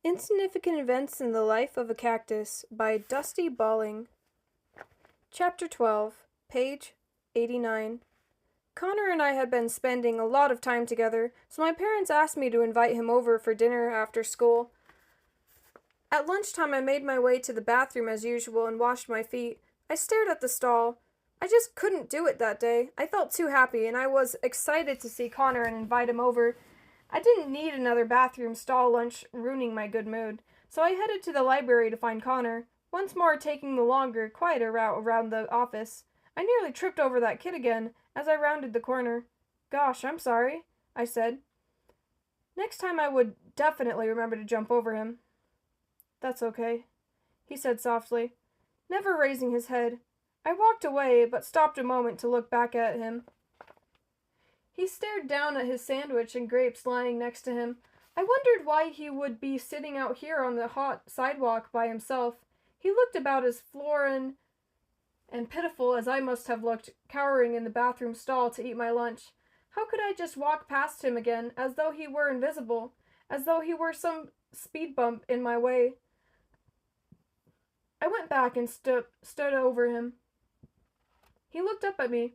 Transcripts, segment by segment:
Insignificant Events in the Life of a Cactus by Dusti Bowling. Chapter 12, page 89. Connor and I had been spending a lot of time together, so my parents asked me to invite him over for dinner after school. At lunchtime, I made my way to the bathroom as usual and washed my feet. I stared at the stall. I just couldn't do it that day. I felt too happy, and I was excited to see Connor and invite him over. I didn't need another bathroom stall lunch ruining my good mood, so I headed to the library to find Connor, once more taking the longer, quieter route around the office. I nearly tripped over that kid again as I rounded the corner. "Gosh, I'm sorry," I said. Next time I would definitely remember to jump over him. "That's okay," he said softly, never raising his head. I walked away, but stopped a moment to look back at him. He stared down at his sandwich and grapes lying next to him. I wondered why he would be sitting out here on the hot sidewalk by himself. He looked about as forlorn and pitiful as I must have looked, cowering in the bathroom stall to eat my lunch. How could I just walk past him again, as though he were invisible, as though he were some speed bump in my way? I went back and stood over him. He looked up at me,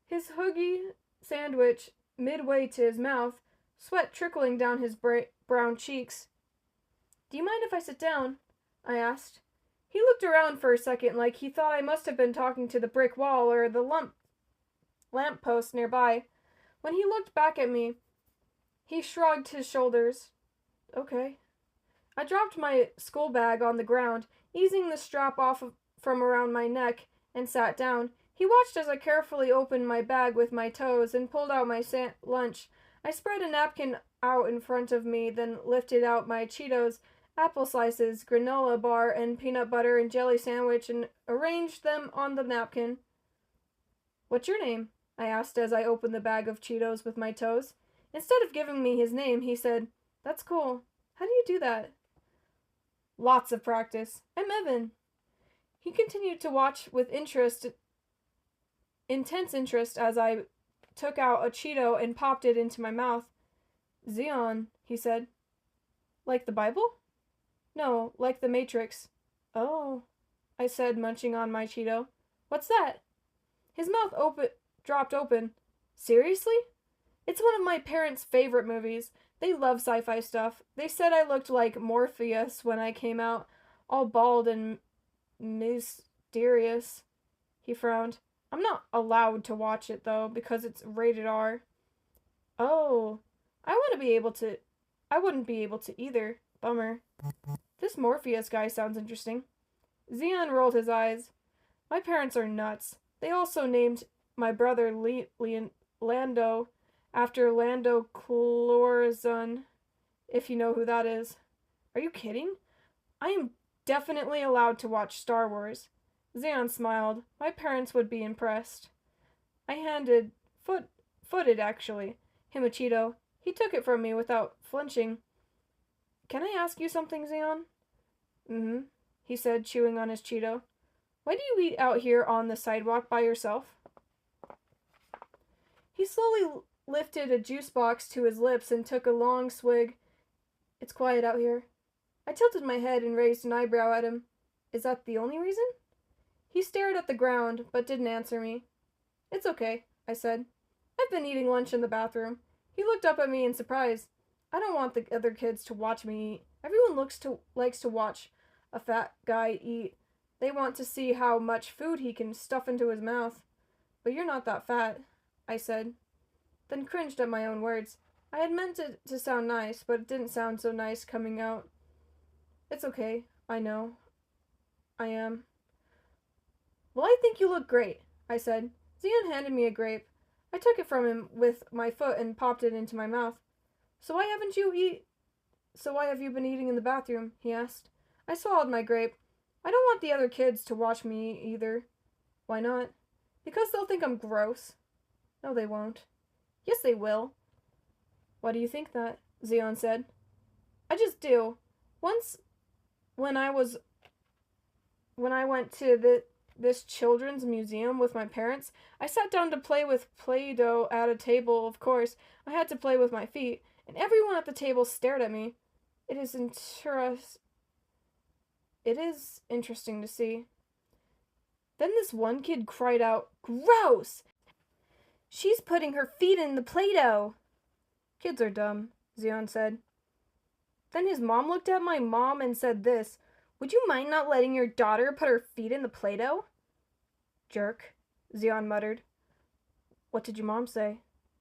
his hoagie sandwich midway to his mouth, sweat trickling down his brown cheeks. "Do you mind if I sit down?" I asked. He looked around for a second like he thought I must have been talking to the brick wall or the lamp post nearby. When he looked back at me, he shrugged his shoulders. "Okay." I dropped my school bag on the ground, easing the strap off from around my neck, and sat down. He watched as I carefully opened my bag with my toes and pulled out my lunch. I spread a napkin out in front of me, then lifted out my Cheetos, apple slices, granola bar, and peanut butter and jelly sandwich and arranged them on the napkin. "What's your name?" I asked as I opened the bag of Cheetos with my toes. Instead of giving me his name, he said, "That's cool. How do you do that?" "Lots of practice. I'm Evan." He continued to watch with intense interest as I took out a Cheeto and popped it into my mouth. "Zion," he said. "Like the Bible?" "No, like the Matrix." "Oh," I said, munching on my Cheeto. "What's that?" His mouth dropped open. "Seriously?" "It's one of my parents' favorite movies. They love sci-fi stuff. They said I looked like Morpheus when I came out, all bald and mysterious." He frowned. "I'm not allowed to watch it, though, because it's rated R." "Oh, I wouldn't be able to either. Bummer. This Morpheus guy sounds interesting." Zion rolled his eyes. "My parents are nuts. They also named my brother Lando after Lando Calrissian, if you know who that is." "Are you kidding? I am definitely allowed to watch Star Wars." Zion smiled. "My parents would be impressed." I handed, footed actually, him a Cheeto. He took it from me without flinching. "Can I ask you something, Zion?" "Mm-hmm," he said, chewing on his Cheeto. "Why do you eat out here on the sidewalk by yourself?" He slowly lifted a juice box to his lips and took a long swig. "It's quiet out here." I tilted my head and raised an eyebrow at him. "Is that the only reason?" He stared at the ground, but didn't answer me. "It's okay," I said. "I've been eating lunch in the bathroom." He looked up at me in surprise. "I don't want the other kids to watch me eat. Everyone likes to watch a fat guy eat. They want to see how much food he can stuff into his mouth." "But you're not that fat," I said, then cringed at my own words. I had meant it to sound nice, but it didn't sound so nice coming out. "It's okay. I know. I am." "Well, I think you look great," I said. Zion handed me a grape. I took it from him with my foot and popped it into my mouth. So why have you been eating in the bathroom?" he asked. I swallowed my grape. "I don't want the other kids to watch me either." "Why not?" "Because they'll think I'm gross." "No, they won't." "Yes, they will." "Why do you think that?" Zion said. "I just do. Once, when I went to this children's museum with my parents, I sat down to play with Play-Doh at a table. Of course, I had to play with my feet, and everyone at the table stared at me. It is interesting to see. Then this one kid cried out, "Gross! She's putting her feet in the Play-Doh!" Kids are dumb, Zion said. Then his mom looked at my mom and said this, "Would you mind not letting your daughter put her feet in the Play-Doh?" Jerk, Zion muttered. What did your mom say?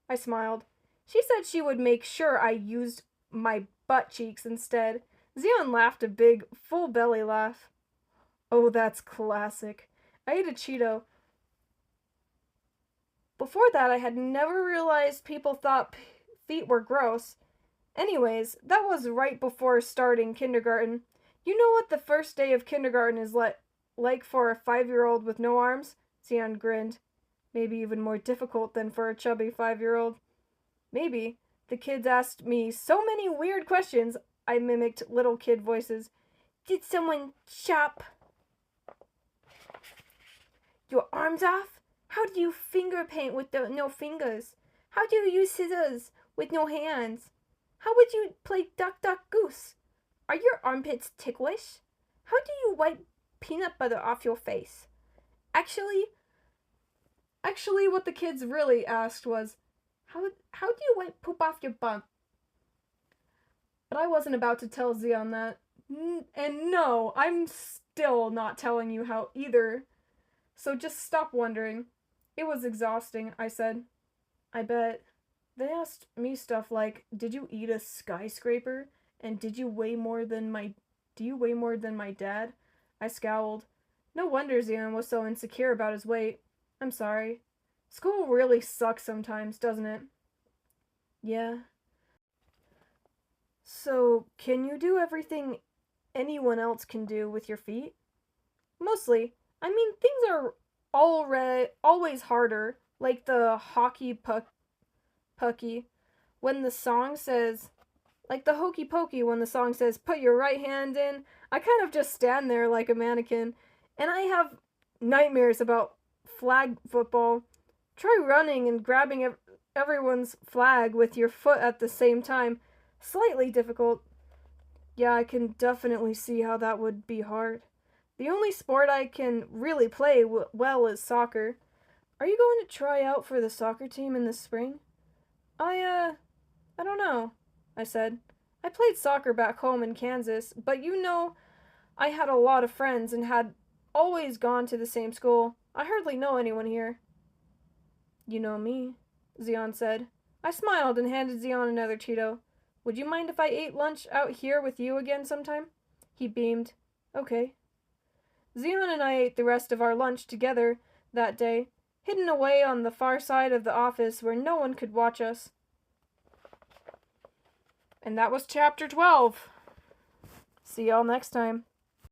I smiled. She said she would make sure I used my butt cheeks instead. Zion laughed a big, full belly laugh. Oh, that's classic. I ate a Cheeto. Before that, I had never realized people thought feet were gross. Anyways, that was right before starting kindergarten. You know what the first day of kindergarten is like for a 5-year-old with no arms? Zion grinned. Maybe even more difficult than for a chubby 5-year-old. Maybe. The kids asked me so many weird questions, I mimicked little kid voices. Did someone chop your arms off? How do you finger paint with no fingers? How do you use scissors with no hands? How would you play duck, duck, goose? Are your armpits ticklish? How do you wipe peanut butter off your face? Actually, what the kids really asked was, how do you wipe poop off your bum? But I wasn't about to tell Zion that. And no, I'm still not telling you how either. So just stop wondering. It was exhausting, I said. I bet. They asked me stuff like, did you eat a skyscraper? And do you weigh more than my dad? I scowled. No wonder Zion was so insecure about his weight. I'm sorry. School really sucks sometimes, doesn't it? Yeah. So, can you do everything anyone else can do with your feet? Mostly. I mean, things are always harder, like the hockey pucky when the song says, like the hokey pokey when the song says, put your right hand in. I kind of just stand there like a mannequin, and I have nightmares about flag football. Try running and grabbing everyone's flag with your foot at the same time. Slightly difficult. Yeah, I can definitely see how that would be hard. The only sport I can really play well is soccer. Are you going to try out for the soccer team in the spring? I don't know, I said. I played soccer back home in Kansas, but I had a lot of friends and had always gone to the same school. I hardly know anyone here. You know me, Zion said. I smiled and handed Zion another Cheeto. Would you mind if I ate lunch out here with you again sometime? He beamed. Okay. Zion and I ate the rest of our lunch together that day, hidden away on the far side of the office where no one could watch us. And that was chapter 12. See y'all next time.